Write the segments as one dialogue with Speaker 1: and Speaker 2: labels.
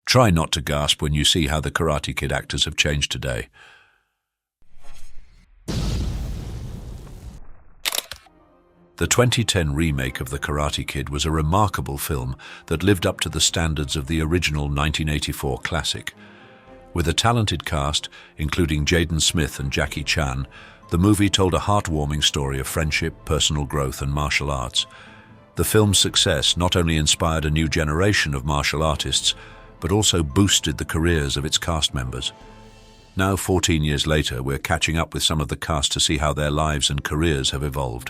Speaker 1: Try not to gasp when you see how the Karate Kid actors have changed today. The 2010 remake of The Karate Kid was a remarkable film that lived up to the standards of the original 1984 classic. With a talented cast, including Jaden Smith and Jackie Chan, the movie told a heartwarming story of friendship, personal growth, and martial arts. The film's success not only inspired a new generation of martial artists, but also boosted the careers of its cast members. Now, 14 years later, we're catching up with some of the cast to see how their lives and careers have evolved.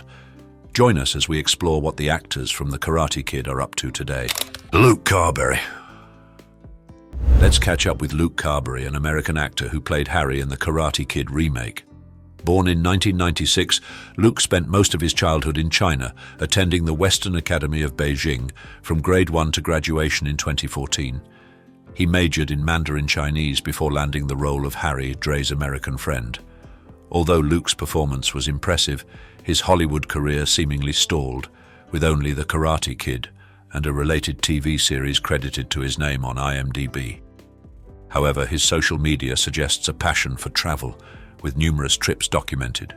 Speaker 1: Join us as we explore what the actors from The Karate Kid are up to today. Luke Carberry. Let's catch up with Luke Carberry, an American actor who played Harry in The Karate Kid remake. Born in 1996, Luke spent most of his childhood in China, attending the Western Academy of Beijing from grade 1 to graduation in 2014. He majored in Mandarin Chinese before landing the role of Harry, Dre's American friend. Although Luke's performance was impressive, his Hollywood career seemingly stalled, with only The Karate Kid and a related TV series credited to his name on IMDb. However, his social media suggests a passion for travel, with numerous trips documented.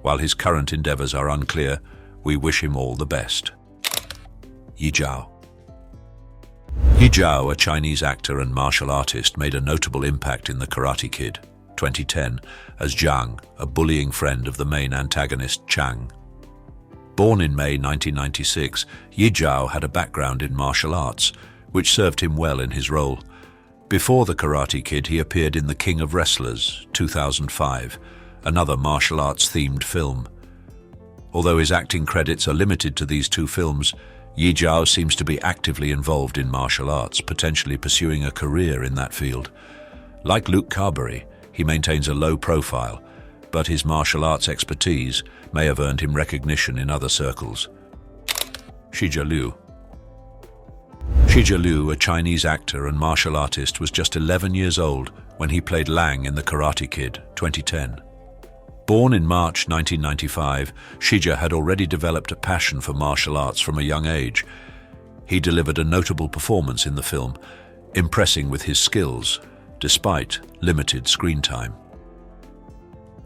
Speaker 1: While his current endeavors are unclear, we wish him all the best. Yi Zhao. Yi Zhao, a Chinese actor and martial artist, made a notable impact in The Karate Kid 2010 as Zhang, a bullying friend of the main antagonist Chang. Born in May 1996, Yi Zhao had a background in martial arts, which served him well in his role. Before The Karate Kid, he appeared in The King of Wrestlers, 2005, another martial arts-themed film. Although his acting credits are limited to these two films, Yi Zhao seems to be actively involved in martial arts, potentially pursuing a career in that field. Like Luke Carberry, he maintains a low profile, but his martial arts expertise may have earned him recognition in other circles. Xija Liu. Xija Liu, a Chinese actor and martial artist, was just 11 years old when he played Lang in The Karate Kid 2010. Born in March 1995, Xija had already developed a passion for martial arts from a young age. He delivered a notable performance in the film, impressing with his skills, despite limited screen time.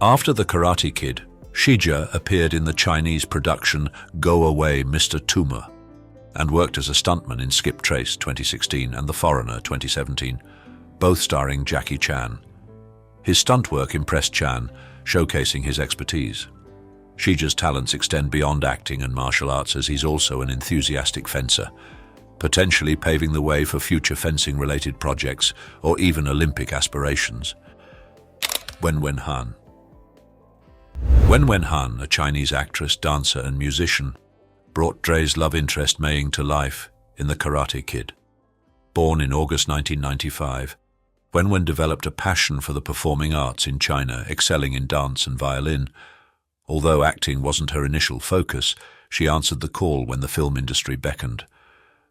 Speaker 1: After The Karate Kid, Xija appeared in the Chinese production Go Away, Mr. Toomer, and worked as a stuntman in Skip Trace 2016 and The Foreigner 2017, both starring Jackie Chan. His stunt work impressed Chan, showcasing his expertise. Xija's talents extend beyond acting and martial arts, as he's also an enthusiastic fencer, potentially paving the way for future fencing-related projects or even Olympic aspirations. Wen Han. Wen Han, a Chinese actress, dancer, and musician, brought Dre's love interest Mei to life in The Karate Kid. Born in August 1995, Wen developed a passion for the performing arts in China, excelling in dance and violin. Although acting wasn't her initial focus, she answered the call when the film industry beckoned.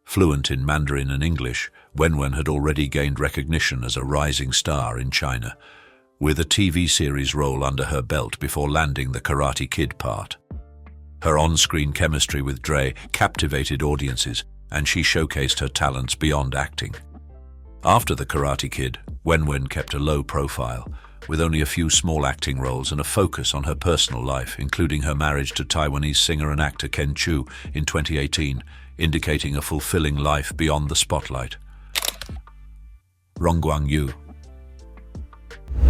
Speaker 1: Fluent in Mandarin and English, Wen had already gained recognition as a rising star in China, with a TV series role under her belt before landing the Karate Kid part. Her on-screen chemistry with Dre captivated audiences, and she showcased her talents beyond acting. After The Karate Kid, Wen kept a low profile, with only a few small acting roles and a focus on her personal life, including her marriage to Taiwanese singer and actor Ken Chu in 2018, indicating a fulfilling life beyond the spotlight. Rong Guangyu.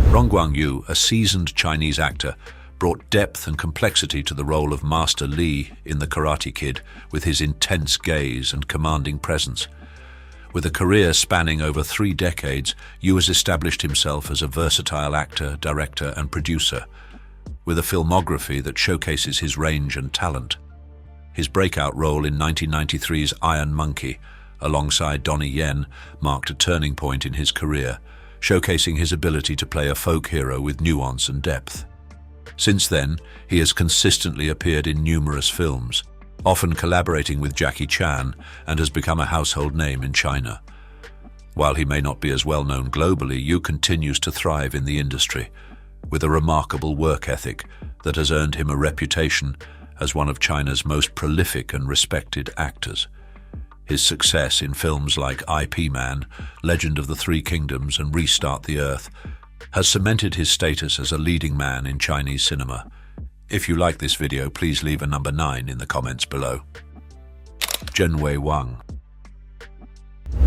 Speaker 1: Rong Guangyu, a seasoned Chinese actor, brought depth and complexity to the role of Master Li in The Karate Kid with his intense gaze and commanding presence. With a career spanning over 3 decades, Yu has established himself as a versatile actor, director, and producer, with a filmography that showcases his range and talent. His breakout role in 1993's Iron Monkey, alongside Donnie Yen, marked a turning point in his career, showcasing his ability to play a folk hero with nuance and depth. Since then, he has consistently appeared in numerous films, often collaborating with Jackie Chan, and has become a household name in China. While he may not be as well known globally, Yu continues to thrive in the industry, with a remarkable work ethic that has earned him a reputation as one of China's most prolific and respected actors. His success in films like IP Man, Legend of the Three Kingdoms, and Restart the Earth has cemented his status as a leading man in Chinese cinema. If you like this video, please leave a number 9 in the comments below. Zhenwei Wang.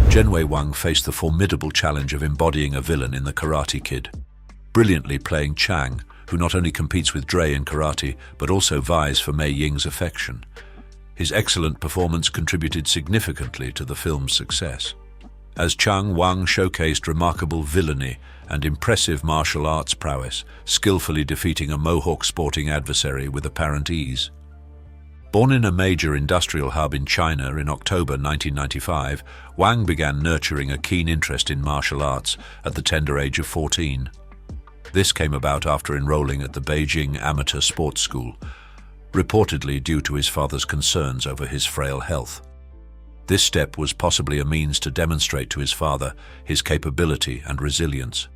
Speaker 1: Zhenwei Wang faced the formidable challenge of embodying a villain in The Karate Kid, brilliantly playing Chang, who not only competes with Dre in karate, but also vies for Mei Ying's affection. His excellent performance contributed significantly to the film's success. As Chang, Wang showcased remarkable villainy and impressive martial arts prowess, skillfully defeating a mohawk-sporting adversary with apparent ease. Born in a major industrial hub in China in October 1995, Wang began nurturing a keen interest in martial arts at the tender age of 14. This came about after enrolling at the Beijing Amateur Sports School, reportedly due to his father's concerns over his frail health. This step was possibly a means to demonstrate to his father his capability and resilience.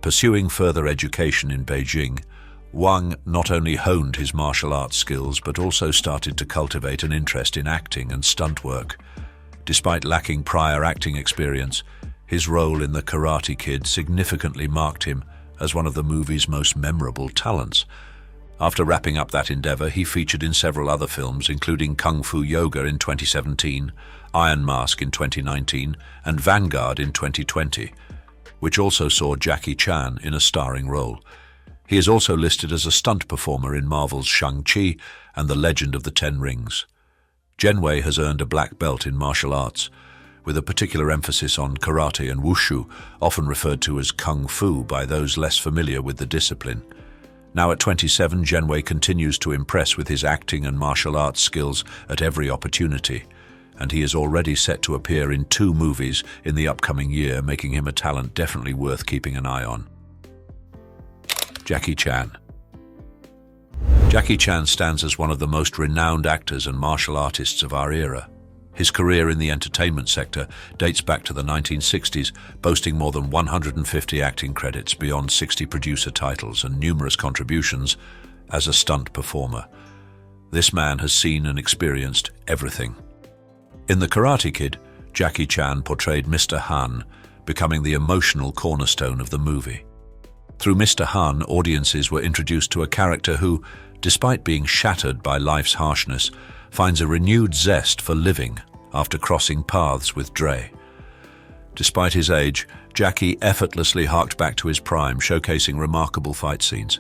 Speaker 1: Pursuing further education in Beijing, Wang not only honed his martial arts skills but also started to cultivate an interest in acting and stunt work. Despite lacking prior acting experience, his role in The Karate Kid significantly marked him as one of the movie's most memorable talents. After wrapping up that endeavor, he featured in several other films, including Kung Fu Yoga in 2017, Iron Mask in 2019, and Vanguard in 2020, which also saw Jackie Chan in a starring role. He is also listed as a stunt performer in Marvel's Shang-Chi and The Legend of the Ten Rings. Zhenwei has earned a black belt in martial arts, with a particular emphasis on karate and wushu, often referred to as kung fu by those less familiar with the discipline. Now at 27, Zhenwei continues to impress with his acting and martial arts skills at every opportunity, and he is already set to appear in 2 movies in the upcoming year, making him a talent definitely worth keeping an eye on. Jackie Chan. Jackie Chan stands as one of the most renowned actors and martial artists of our era. His career in the entertainment sector dates back to the 1960s, boasting more than 150 acting credits beyond 60 producer titles and numerous contributions as a stunt performer. This man has seen and experienced everything. In The Karate Kid, Jackie Chan portrayed Mr. Han, becoming the emotional cornerstone of the movie. Through Mr. Han, audiences were introduced to a character who, despite being shattered by life's harshness, finds a renewed zest for living after crossing paths with Dre. Despite his age, Jackie effortlessly harked back to his prime, showcasing remarkable fight scenes.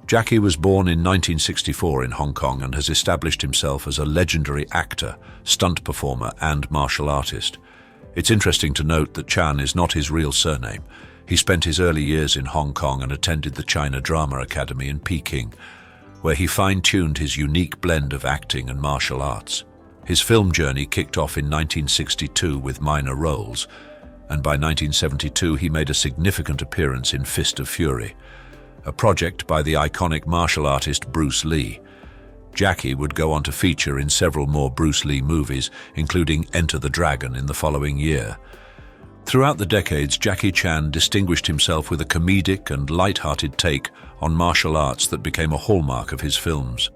Speaker 1: Jackie was born in 1964 in Hong Kong and has established himself as a legendary actor, stunt performer, and martial artist. It's interesting to note that Chan is not his real surname. He spent his early years in Hong Kong and attended the China Drama Academy in Peking, where he fine-tuned his unique blend of acting and martial arts. His film journey kicked off in 1962 with minor roles, and by 1972 he made a significant appearance in Fist of Fury, a project by the iconic martial artist Bruce Lee. Jackie would go on to feature in several more Bruce Lee movies, including Enter the Dragon in the following year. Throughout the decades, Jackie Chan distinguished himself with a comedic and light-hearted take on martial arts that became a hallmark of his films.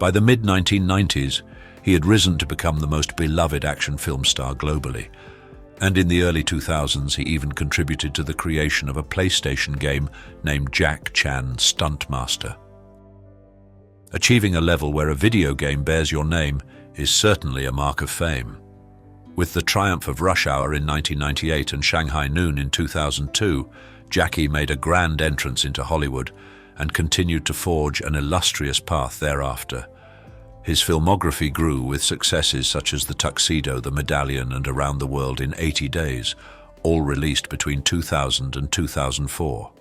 Speaker 1: By the mid-1990s, he had risen to become the most beloved action film star globally, and in the early 2000s he even contributed to the creation of a PlayStation game named Jack Chan Stuntmaster. Achieving a level where a video game bears your name is certainly a mark of fame. With the triumph of Rush Hour in 1998 and Shanghai Noon in 2002, Jackie made a grand entrance into Hollywood and continued to forge an illustrious path thereafter. His filmography grew with successes such as The Tuxedo, The Medallion, and Around the World in 80 Days, all released between 2000 and 2004.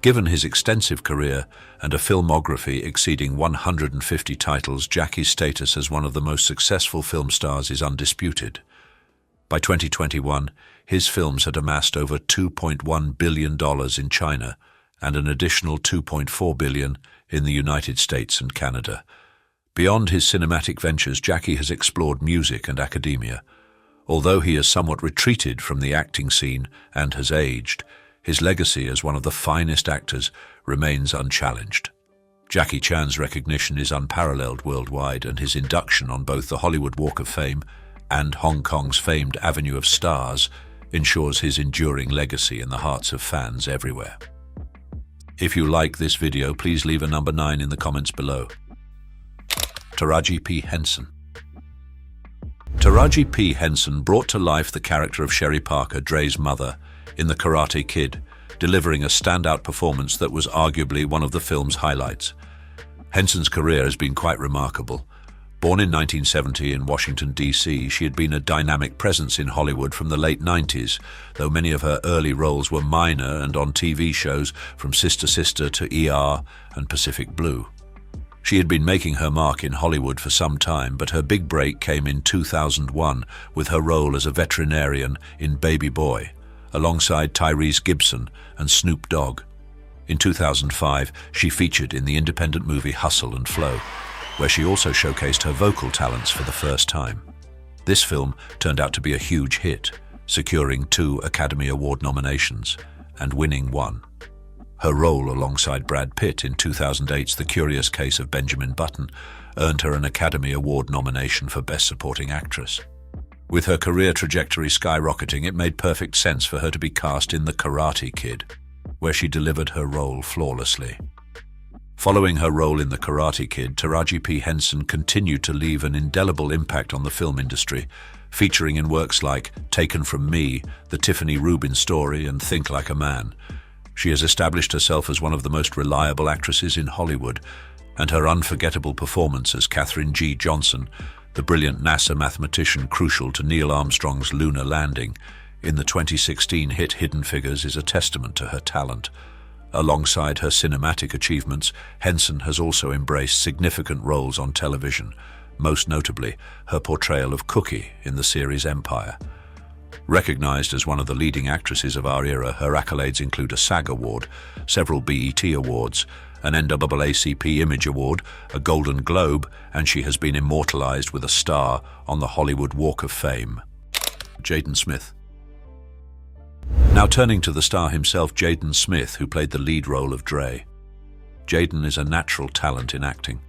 Speaker 1: Given his extensive career and a filmography exceeding 150 titles, Jackie's status as one of the most successful film stars is undisputed. By 2021, his films had amassed over $2.1 billion in China and an additional $2.4 billion in the United States and Canada. Beyond his cinematic ventures, Jackie has explored music and academia. Although he has somewhat retreated from the acting scene and has aged, his legacy as one of the finest actors remains unchallenged. Jackie Chan's recognition is unparalleled worldwide, and his induction on both the Hollywood Walk of Fame and Hong Kong's famed Avenue of Stars ensures his enduring legacy in the hearts of fans everywhere. If you like this video, please leave a number 9 in the comments below. Taraji P. Henson. Taraji P. Henson brought to life the character of Sherry Parker, Dre's mother, in The Karate Kid, delivering a standout performance that was arguably one of the film's highlights. Henson's career has been quite remarkable. Born in 1970 in Washington, D.C., she had been a dynamic presence in Hollywood from the late 90s, though many of her early roles were minor and on TV shows from Sister Sister to ER and Pacific Blue. She had been making her mark in Hollywood for some time, but her big break came in 2001 with her role as a veterinarian in Baby Boy, alongside Tyrese Gibson and Snoop Dogg. In 2005, she featured in the independent movie Hustle and Flow, where she also showcased her vocal talents for the first time. This film turned out to be a huge hit, securing 2 Academy Award nominations and winning 1. Her role alongside Brad Pitt in 2008's The Curious Case of Benjamin Button earned her an Academy Award nomination for Best Supporting Actress. With her career trajectory skyrocketing, it made perfect sense for her to be cast in The Karate Kid, where she delivered her role flawlessly. Following her role in The Karate Kid, Taraji P. Henson continued to leave an indelible impact on the film industry, featuring in works like Taken From Me, The Tiffany Rubin Story, and Think Like a Man. She has established herself as one of the most reliable actresses in Hollywood, and her unforgettable performance as Katherine G. Johnson, the brilliant NASA mathematician crucial to Neil Armstrong's lunar landing, in the 2016 hit Hidden Figures is a testament to her talent. Alongside her cinematic achievements, Henson has also embraced significant roles on television, most notably her portrayal of Cookie in the series Empire. Recognized as one of the leading actresses of our era, her accolades include a SAG Award, several BET Awards, an NAACP Image Award, a Golden Globe, and she has been immortalized with a star on the Hollywood Walk of Fame. Jaden Smith. Now turning to the star himself, Jaden Smith, who played the lead role of Dre. Jaden is a natural talent in acting.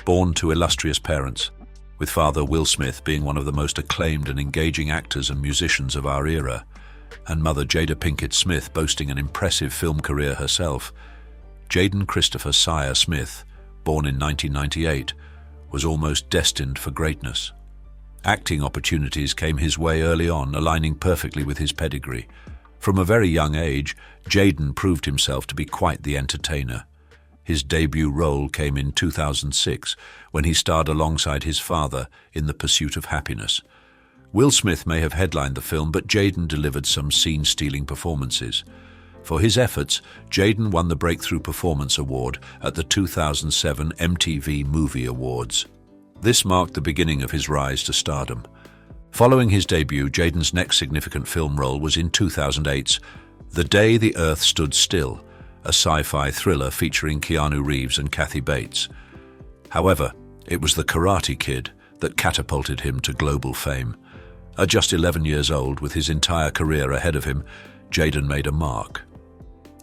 Speaker 1: Born to illustrious parents, with father Will Smith being one of the most acclaimed and engaging actors and musicians of our era, and mother Jada Pinkett Smith boasting an impressive film career herself, Jaden Christopher Sire Smith, born in 1998, was almost destined for greatness. Acting opportunities came his way early on, aligning perfectly with his pedigree. From a very young age, Jaden proved himself to be quite the entertainer. His debut role came in 2006, when he starred alongside his father in The Pursuit of Happiness. Will Smith may have headlined the film, but Jaden delivered some scene-stealing performances. For his efforts, Jaden won the Breakthrough Performance Award at the 2007 MTV Movie Awards. This marked the beginning of his rise to stardom. Following his debut, Jaden's next significant film role was in 2008's The Day the Earth Stood Still, a sci-fi thriller featuring Keanu Reeves and Kathy Bates. However, it was The Karate Kid that catapulted him to global fame. At just 11 years old, with his entire career ahead of him, Jaden made a mark.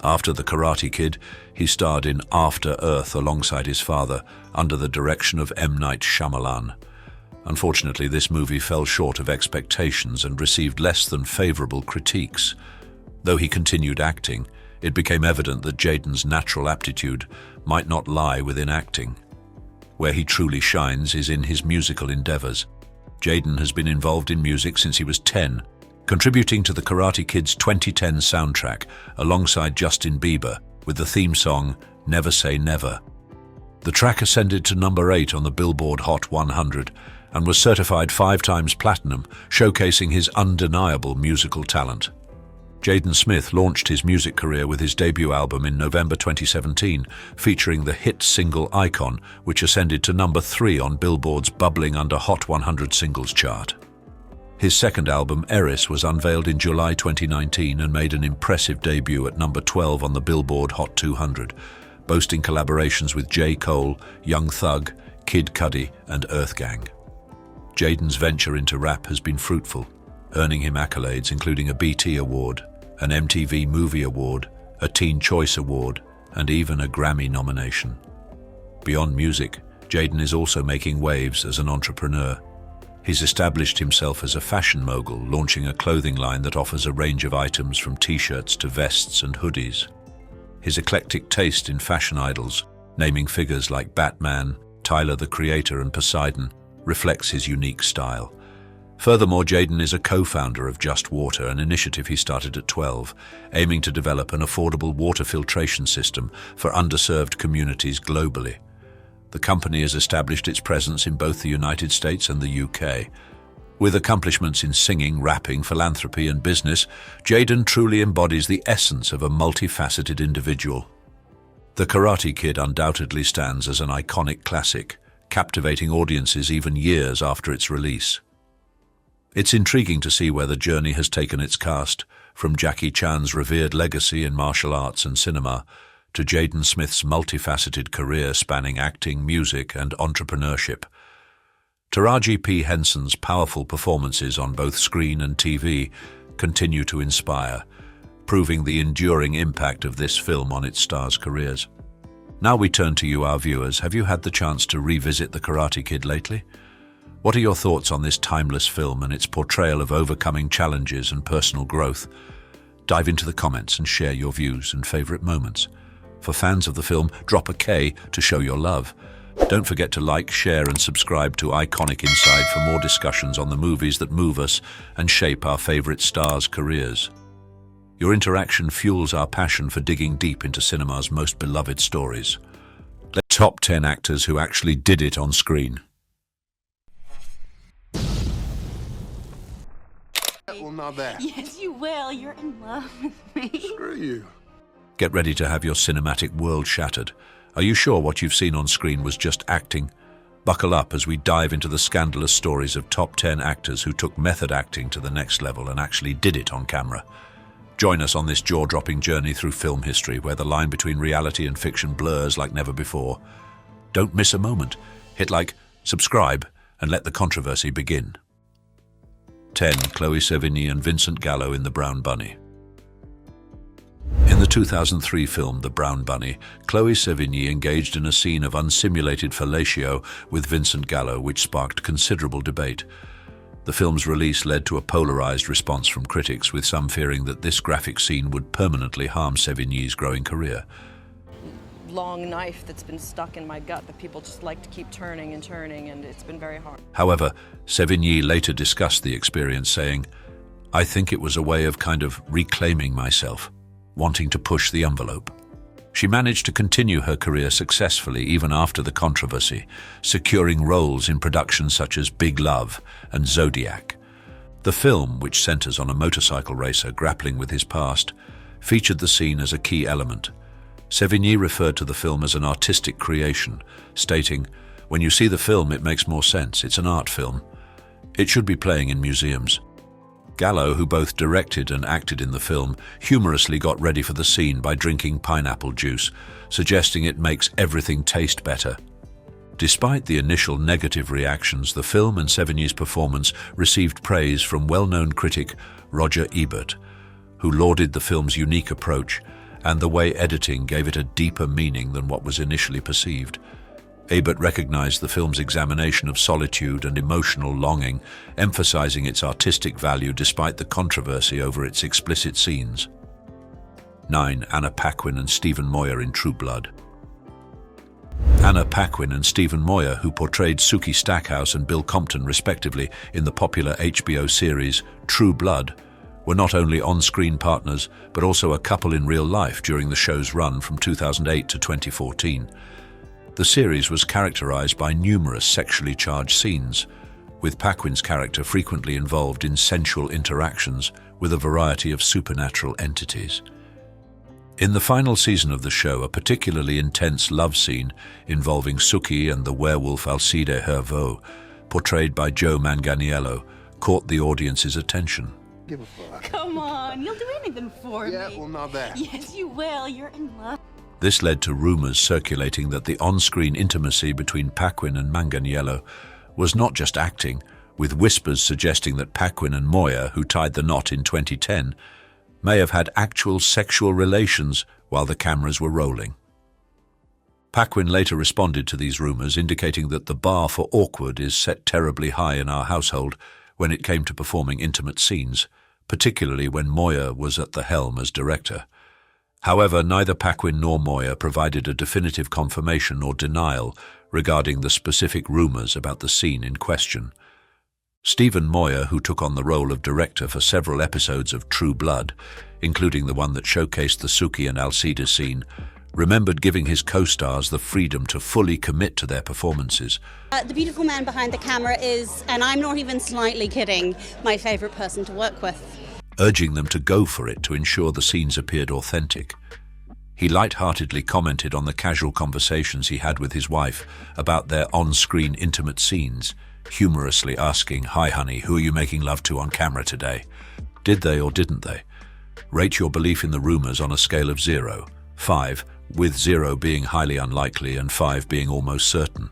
Speaker 1: After The Karate Kid, he starred in After Earth alongside his father, under the direction of M. Night Shyamalan. Unfortunately, this movie fell short of expectations and received less than favorable critiques. Though he continued acting, it became evident that Jaden's natural aptitude might not lie within acting. Where he truly shines is in his musical endeavors. Jaden has been involved in music since he was 10, contributing to The Karate Kid's 2010 soundtrack alongside Justin Bieber with the theme song Never Say Never. The track ascended to number 8 on the Billboard Hot 100 and was certified 5 times platinum, showcasing his undeniable musical talent. Jaden Smith launched his music career with his debut album in November 2017, featuring the hit single Icon, which ascended to number 3 on Billboard's bubbling under Hot 100 singles chart. His second album, Eris, was unveiled in July 2019 and made an impressive debut at number 12 on the Billboard Hot 200, boasting collaborations with J. Cole, Young Thug, Kid Cudi, and Earth Gang. Jaden's venture into rap has been fruitful, earning him accolades including a BT Award, an MTV Movie Award, a Teen Choice Award, and even a Grammy nomination. Beyond music, Jaden is also making waves as an entrepreneur. He's established himself as a fashion mogul, launching a clothing line that offers a range of items from t-shirts to vests and hoodies. His eclectic taste in fashion idols, naming figures like Batman, Tyler the Creator and Poseidon, reflects his unique style. Furthermore, Jaden is a co-founder of Just Water, an initiative he started at 12, aiming to develop an affordable water filtration system for underserved communities globally. The company has established its presence in both the United States and the UK. With accomplishments in singing, rapping, philanthropy and business, Jaden truly embodies the essence of a multifaceted individual. The Karate Kid undoubtedly stands as an iconic classic, captivating audiences even years after its release. It's intriguing to see where the journey has taken its cast, from Jackie Chan's revered legacy in martial arts and cinema to Jaden Smith's multifaceted career spanning acting, music, and entrepreneurship. Taraji P. Henson's powerful performances on both screen and TV continue to inspire, proving the enduring impact of this film on its stars' careers. Now we turn to you, our viewers. Have you had the chance to revisit The Karate Kid lately? What are your thoughts on this timeless film and its portrayal of overcoming challenges and personal growth? Dive into the comments and share your views and favorite moments. For fans of the film, drop a K to show your love. Don't forget to like, share and subscribe to Iconic Inside for more discussions on the movies that move us and shape our favorite stars' careers. Your interaction fuels our passion for digging deep into cinema's most beloved stories. Let's top 10 actors who actually did it on screen.
Speaker 2: Well, not that.
Speaker 3: Yes, you will. You're in love with me.
Speaker 2: Screw you.
Speaker 1: Get ready to have your cinematic world shattered. Are you sure what you've seen on screen was just acting? Buckle up as we dive into the scandalous stories of top 10 actors who took method acting to the next level and actually did it on camera. Join us on this jaw-dropping journey through film history, where the line between reality and fiction blurs like never before. Don't miss a moment. Hit like, subscribe, and let the controversy begin. 10. Chloe Sevigny and Vincent Gallo in The Brown Bunny. In the 2003 film The Brown Bunny, Chloe Sevigny engaged in a scene of unsimulated fellatio with Vincent Gallo, which sparked considerable debate. The film's release led to a polarized response from critics, with some fearing that this graphic scene would permanently harm Sevigny's growing career.
Speaker 4: Long knife that's been stuck in my gut that people just like to keep turning and turning, and it's been very hard.
Speaker 1: However, Sevigny later discussed the experience, saying, "I think it was a way of kind of reclaiming myself, wanting to push the envelope." She managed to continue her career successfully even after the controversy, securing roles in productions such as Big Love and Zodiac. The film, which centers on a motorcycle racer grappling with his past, featured the scene as a key element. Sevigny referred to the film as an artistic creation, stating, "When you see the film, it makes more sense. It's an art film. It should be playing in museums." Gallo, who both directed and acted in the film, humorously got ready for the scene by drinking pineapple juice, suggesting it makes everything taste better. Despite the initial negative reactions, the film and Sevigny's performance received praise from well-known critic Roger Ebert, who lauded the film's unique approach and the way editing gave it a deeper meaning than what was initially perceived. Ebert recognized the film's examination of solitude and emotional longing, emphasizing its artistic value despite the controversy over its explicit scenes. 9. Anna Paquin and Stephen Moyer in True Blood. Anna Paquin and Stephen Moyer, who portrayed Sookie Stackhouse and Bill Compton respectively in the popular HBO series True Blood, were not only on-screen partners, but also a couple in real life during the show's run from 2008 to 2014. The series was characterized by numerous sexually charged scenes, with Paquin's character frequently involved in sensual interactions with a variety of supernatural entities. In the final season of the show, a particularly intense love scene involving Sookie and the werewolf Alcide Herveau, portrayed by Joe Manganiello, caught the audience's attention.
Speaker 2: Give a fuck.
Speaker 3: Come on, you'll do anything for me.
Speaker 2: Yeah, well, not that.
Speaker 3: Yes, you will. You're in love.
Speaker 1: This led to rumors circulating that the on-screen intimacy between Paquin and Manganiello was not just acting, with whispers suggesting that Paquin and Moyer, who tied the knot in 2010, may have had actual sexual relations while the cameras were rolling. Paquin later responded to these rumors, indicating that the bar for awkward is set terribly high in our household when it came to performing intimate scenes, particularly when Moya was at the helm as director. However, neither Paquin nor Moya provided a definitive confirmation or denial regarding the specific rumors about the scene in question. Stephen Moya, who took on the role of director for several episodes of True Blood, including the one that showcased the Suki and Alcida scene, remembered giving his co-stars the freedom to fully commit to their performances.
Speaker 5: The beautiful man behind the camera is, and I'm not even slightly kidding, my favourite person to work with.
Speaker 1: Urging them to go for it to ensure the scenes appeared authentic. He light-heartedly commented on the casual conversations he had with his wife about their on-screen intimate scenes, humorously asking, "Hi honey, who are you making love to on camera today?" Did they or didn't they? Rate your belief in the rumors on a scale of 0, 5, with 0 being highly unlikely and 5 being almost certain.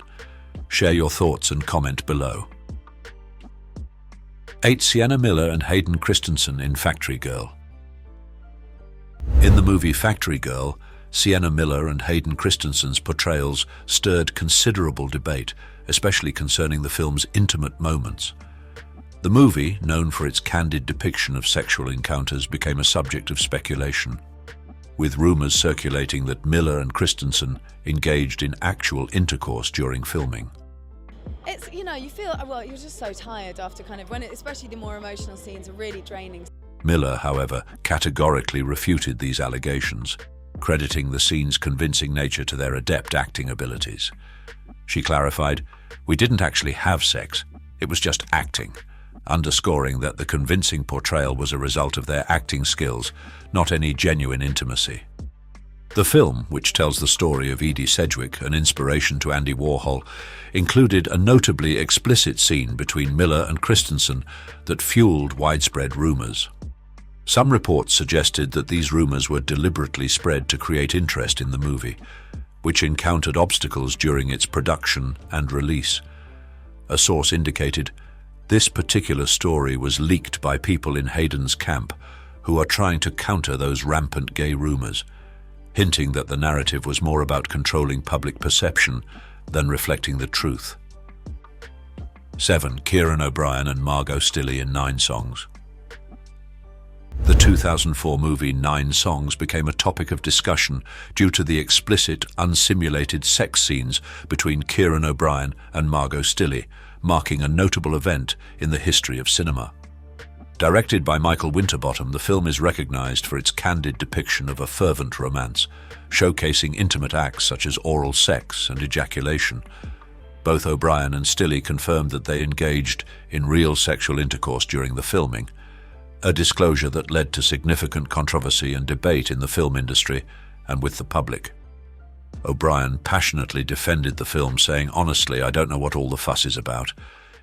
Speaker 1: Share your thoughts and comment below. 8. Sienna Miller and Hayden Christensen in Factory Girl. In the movie Factory Girl, Sienna Miller and Hayden Christensen's portrayals stirred considerable debate, especially concerning the film's intimate moments. The movie, known for its candid depiction of sexual encounters, became a subject of speculation, with rumors circulating that Miller and Christensen engaged in actual intercourse during filming.
Speaker 6: It's, you feel, well, you're just so tired after especially the more emotional scenes are really draining.
Speaker 1: Miller, however, categorically refuted these allegations, crediting the scene's convincing nature to their adept acting abilities. She clarified, "We didn't actually have sex, it was just acting," underscoring that the convincing portrayal was a result of their acting skills, not any genuine intimacy. The film, which tells the story of Edie Sedgwick, an inspiration to Andy Warhol, included a notably explicit scene between Miller and Christensen that fueled widespread rumors. Some reports suggested that these rumors were deliberately spread to create interest in the movie, which encountered obstacles during its production and release. A source indicated, "This particular story was leaked by people in Hayden's camp who are trying to counter those rampant gay rumors," hinting that the narrative was more about controlling public perception than reflecting the truth. 7. Kieran O'Brien and Margot Stilley in 9 Songs. The 2004 movie 9 Songs became a topic of discussion due to the explicit, unsimulated sex scenes between Kieran O'Brien and Margot Stilley, marking a notable event in the history of cinema. Directed by Michael Winterbottom, the film is recognized for its candid depiction of a fervent romance, showcasing intimate acts such as oral sex and ejaculation. Both O'Brien and Stilley confirmed that they engaged in real sexual intercourse during the filming, a disclosure that led to significant controversy and debate in the film industry and with the public. O'Brien passionately defended the film, saying, "Honestly, I don't know what all the fuss is about.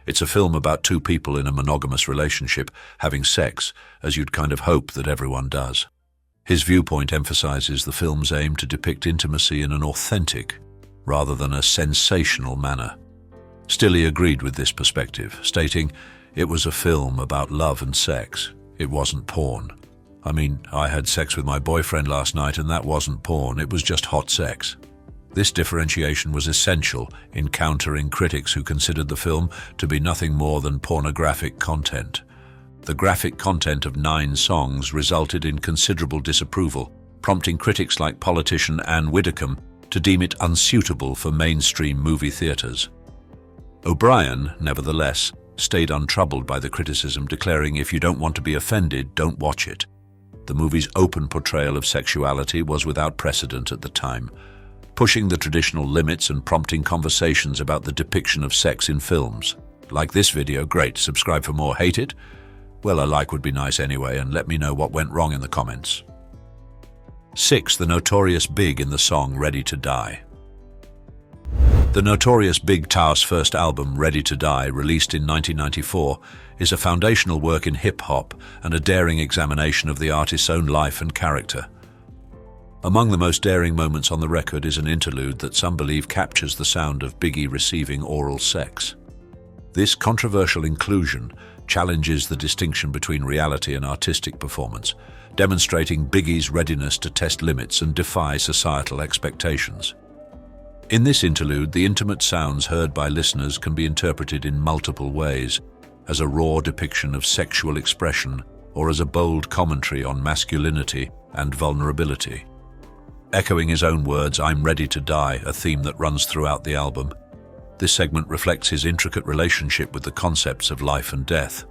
Speaker 1: It's a film about 2 people in a monogamous relationship having sex, as you'd kind of hope that everyone does." His viewpoint emphasizes the film's aim to depict intimacy in an authentic, rather than a sensational manner. Stilley agreed with this perspective, stating, "It was a film about love and sex. It wasn't porn. I mean, I had sex with my boyfriend last night and that wasn't porn, it was just hot sex." This differentiation was essential in countering critics who considered the film to be nothing more than pornographic content. The graphic content of 9 Songs resulted in considerable disapproval, prompting critics like politician Anne Widdecombe to deem it unsuitable for mainstream movie theaters. O'Brien, nevertheless, stayed untroubled by the criticism, declaring, "If you don't want to be offended, don't watch it." The movie's open portrayal of sexuality was without precedent at the time, pushing the traditional limits and prompting conversations about the depiction of sex in films. Like this video? Great. Subscribe for more. Hate it? Well, a like would be nice anyway, and let me know what went wrong in the comments. 6. The Notorious Big in the song Ready to Die. The Notorious Big Tau's first album, Ready to Die, released in 1994, is a foundational work in hip-hop and a daring examination of the artist's own life and character. Among the most daring moments on the record is an interlude that some believe captures the sound of Biggie receiving oral sex. This controversial inclusion challenges the distinction between reality and artistic performance, demonstrating Biggie's readiness to test limits and defy societal expectations. In this interlude, the intimate sounds heard by listeners can be interpreted in multiple ways, as a raw depiction of sexual expression or as a bold commentary on masculinity and vulnerability. Echoing his own words, "I'm ready to die," a theme that runs throughout the album. This segment reflects his intricate relationship with the concepts of life and death.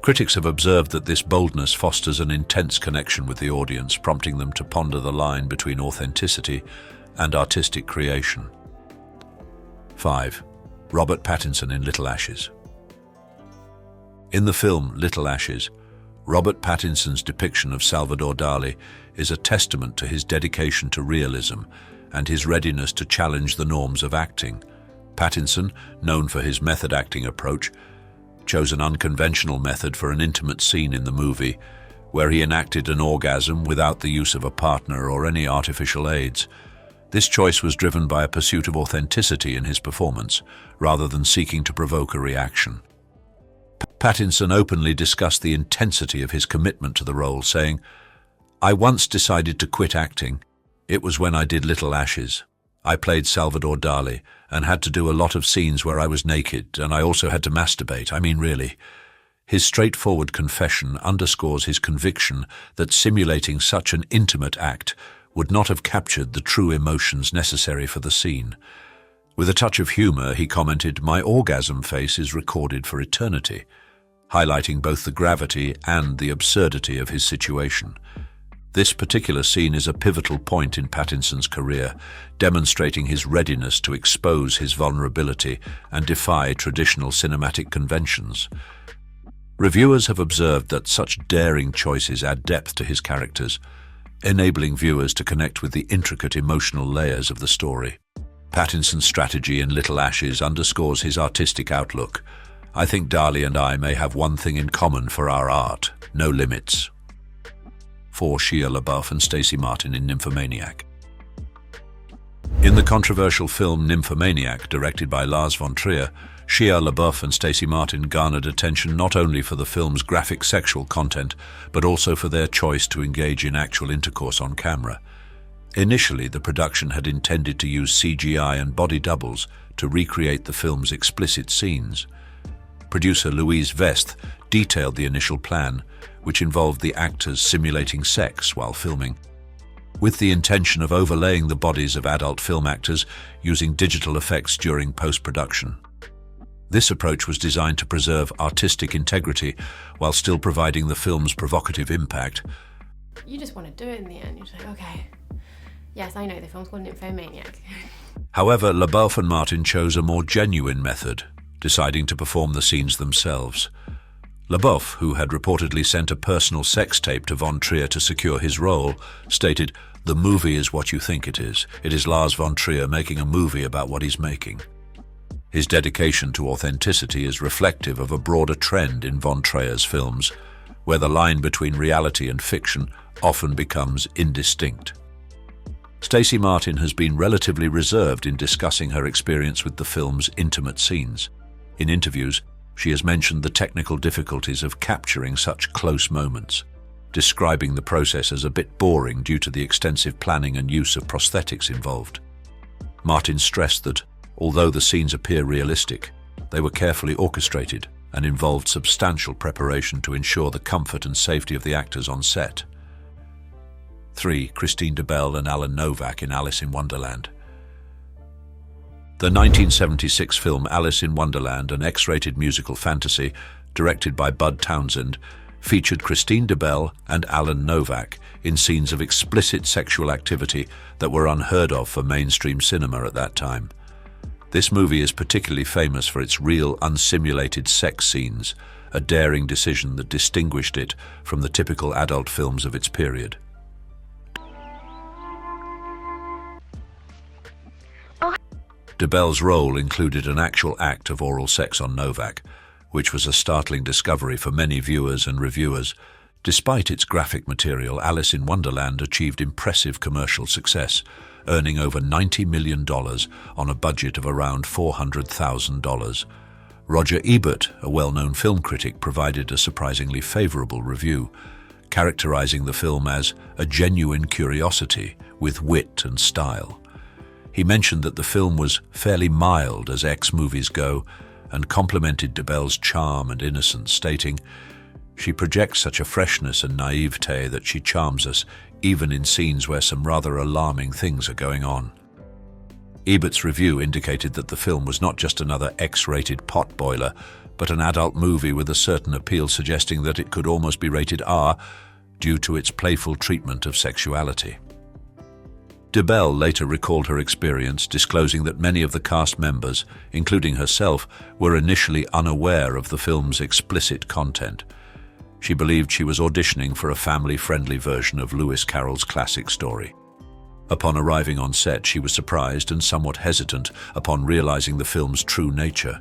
Speaker 1: Critics have observed that this boldness fosters an intense connection with the audience, prompting them to ponder the line between authenticity and artistic creation. 5. Robert Pattinson in Little Ashes. In the film Little Ashes, Robert Pattinson's depiction of Salvador Dali is a testament to his dedication to realism and his readiness to challenge the norms of acting. Pattinson, known for his method acting approach, chose an unconventional method for an intimate scene in the movie, where he enacted an orgasm without the use of a partner or any artificial aids. This choice was driven by a pursuit of authenticity in his performance, rather than seeking to provoke a reaction. Pattinson openly discussed the intensity of his commitment to the role, saying, "I once decided to quit acting. It was when I did Little Ashes. I played Salvador Dali and had to do a lot of scenes where I was naked, and I also had to masturbate. I mean, really." His straightforward confession underscores his conviction that simulating such an intimate act would not have captured the true emotions necessary for the scene. With a touch of humor, he commented, "My orgasm face is recorded for eternity," highlighting both the gravity and the absurdity of his situation. This particular scene is a pivotal point in Pattinson's career, demonstrating his readiness to expose his vulnerability and defy traditional cinematic conventions. Reviewers have observed that such daring choices add depth to his characters, enabling viewers to connect with the intricate emotional layers of the story. Pattinson's strategy in Little Ashes underscores his artistic outlook. "I think Dali and I may have one thing in common for our art: no limits." 4. Shia LaBeouf and Stacey Martin in Nymphomaniac. In the controversial film Nymphomaniac, directed by Lars von Trier, Shia LaBeouf and Stacey Martin garnered attention not only for the film's graphic sexual content, but also for their choice to engage in actual intercourse on camera. Initially, the production had intended to use CGI and body doubles to recreate the film's explicit scenes. Producer Louise Vest detailed the initial plan, which involved the actors simulating sex while filming, with the intention of overlaying the bodies of adult film actors using digital effects during post-production. This approach was designed to preserve artistic integrity while still providing the film's provocative impact.
Speaker 7: You just want to do it in the end. You're just like, okay, yes, I know, the film's called Nymphomaniac.
Speaker 1: However, LaBeouf and Martin chose a more genuine method, deciding to perform the scenes themselves. LaBeouf, who had reportedly sent a personal sex tape to von Trier to secure his role, stated, "The movie is what you think it is. It is Lars von Trier making a movie about what he's making." His dedication to authenticity is reflective of a broader trend in von Trier's films, where the line between reality and fiction often becomes indistinct. Stacey Martin has been relatively reserved in discussing her experience with the film's intimate scenes. In interviews, she has mentioned the technical difficulties of capturing such close moments, describing the process as a bit boring due to the extensive planning and use of prosthetics involved. Martin stressed that, although the scenes appear realistic, they were carefully orchestrated and involved substantial preparation to ensure the comfort and safety of the actors on set. 3. Christine DeBelle and Alan Novak in Alice in Wonderland. The 1976 film Alice in Wonderland, an X-rated musical fantasy directed by Bud Townsend, featured Christine DeBelle and Alan Novak in scenes of explicit sexual activity that were unheard of for mainstream cinema at that time. This movie is particularly famous for its real, unsimulated sex scenes, a daring decision that distinguished it from the typical adult films of its period. DeBelle's role included an actual act of oral sex on Novak, which was a startling discovery for many viewers and reviewers. Despite its graphic material, Alice in Wonderland achieved impressive commercial success, earning over $90 million on a budget of around $400,000. Roger Ebert, a well-known film critic, provided a surprisingly favorable review, characterizing the film as a genuine curiosity with wit and style. He mentioned that the film was fairly mild as X-movies go and complimented DeBelle's charm and innocence, stating, "She projects such a freshness and naivete that she charms us even in scenes where some rather alarming things are going on." Ebert's review indicated that the film was not just another X-rated potboiler, but an adult movie with a certain appeal, suggesting that it could almost be rated R due to its playful treatment of sexuality. DeBelle later recalled her experience, disclosing that many of the cast members, including herself, were initially unaware of the film's explicit content. She believed she was auditioning for a family-friendly version of Lewis Carroll's classic story. Upon arriving on set, she was surprised and somewhat hesitant upon realizing the film's true nature.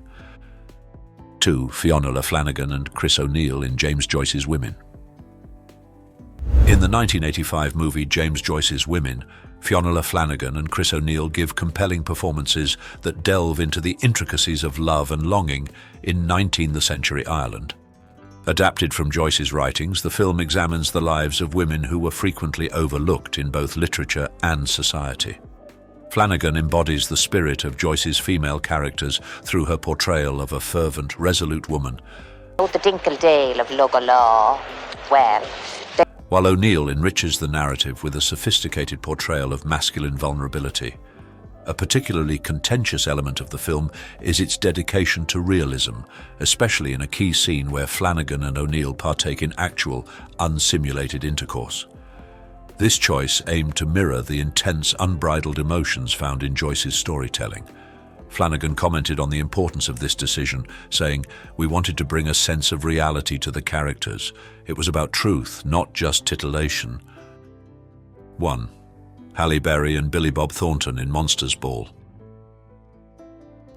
Speaker 1: 2. Fiona Flanagan and Chris O'Neill in James Joyce's Women. In the 1985 movie James Joyce's Women, Fiona Flanagan and Chris O'Neill give compelling performances that delve into the intricacies of love and longing in 19th century Ireland. Adapted from Joyce's writings, the film examines the lives of women who were frequently overlooked in both literature and society. Flanagan embodies the spirit of Joyce's female characters through her portrayal of a fervent, resolute woman,
Speaker 8: The Dinkledale of Logolaw, well,
Speaker 1: while O'Neill enriches the narrative with a sophisticated portrayal of masculine vulnerability. A particularly contentious element of the film is its dedication to realism, especially in a key scene where Flanagan and O'Neill partake in actual, unsimulated intercourse. This choice aimed to mirror the intense, unbridled emotions found in Joyce's storytelling. Flanagan commented on the importance of this decision, saying, "We wanted to bring a sense of reality to the characters. It was about truth, not just titillation." 1. Halle Berry and Billy Bob Thornton in Monsters Ball.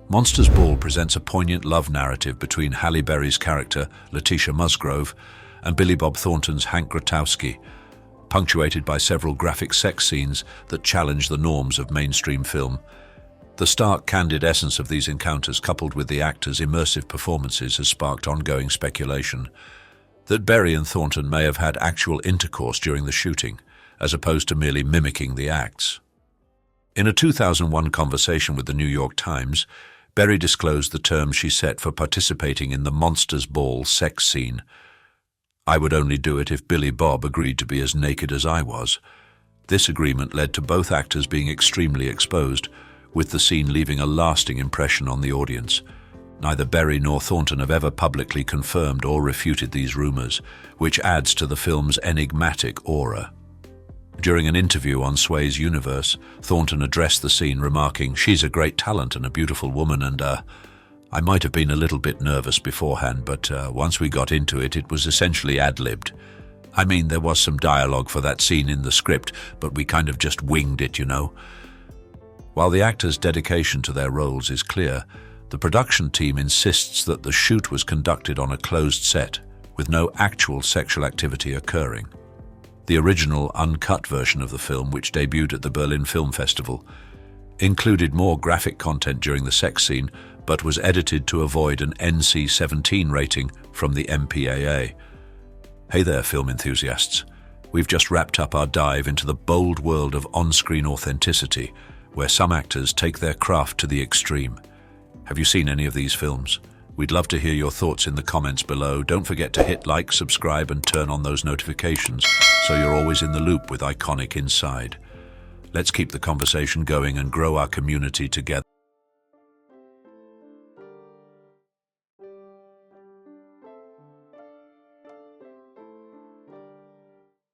Speaker 1: Monsters Ball presents a poignant love narrative between Halle Berry's character, Letitia Musgrove, and Billy Bob Thornton's Hank Grotowski, punctuated by several graphic sex scenes that challenge the norms of mainstream film. The stark, candid essence of these encounters, coupled with the actors' immersive performances, has sparked ongoing speculation that Berry and Thornton may have had actual intercourse during the shooting, as opposed to merely mimicking the acts. In a 2001 conversation with the New York Times, Berry disclosed the terms she set for participating in the Monsters Ball sex scene. "I would only do it if Billy Bob agreed to be as naked as I was." This agreement led to both actors being extremely exposed, with the scene leaving a lasting impression on the audience. Neither Berry nor Thornton have ever publicly confirmed or refuted these rumors, which adds to the film's enigmatic aura. During an interview on Sway's Universe, Thornton addressed the scene, remarking, "She's a great talent and a beautiful woman, and I might have been a little bit nervous beforehand, but once we got into it, it was essentially ad-libbed. I mean, there was some dialogue for that scene in the script, but we kind of just winged it, you know." While the actors' dedication to their roles is clear, the production team insists that the shoot was conducted on a closed set, with no actual sexual activity occurring. The original uncut version of the film, which debuted at the Berlin Film Festival, included more graphic content during the sex scene, but was edited to avoid an NC-17 rating from the MPAA. Hey there, film enthusiasts. We've just wrapped up our dive into the bold world of on-screen authenticity, where some actors take their craft to the extreme. Have you seen any of these films? We'd love to hear your thoughts in the comments below. Don't forget to hit like, subscribe, and turn on those notifications so you're always in the loop with Iconic Inside. Let's keep the conversation going and grow our community together.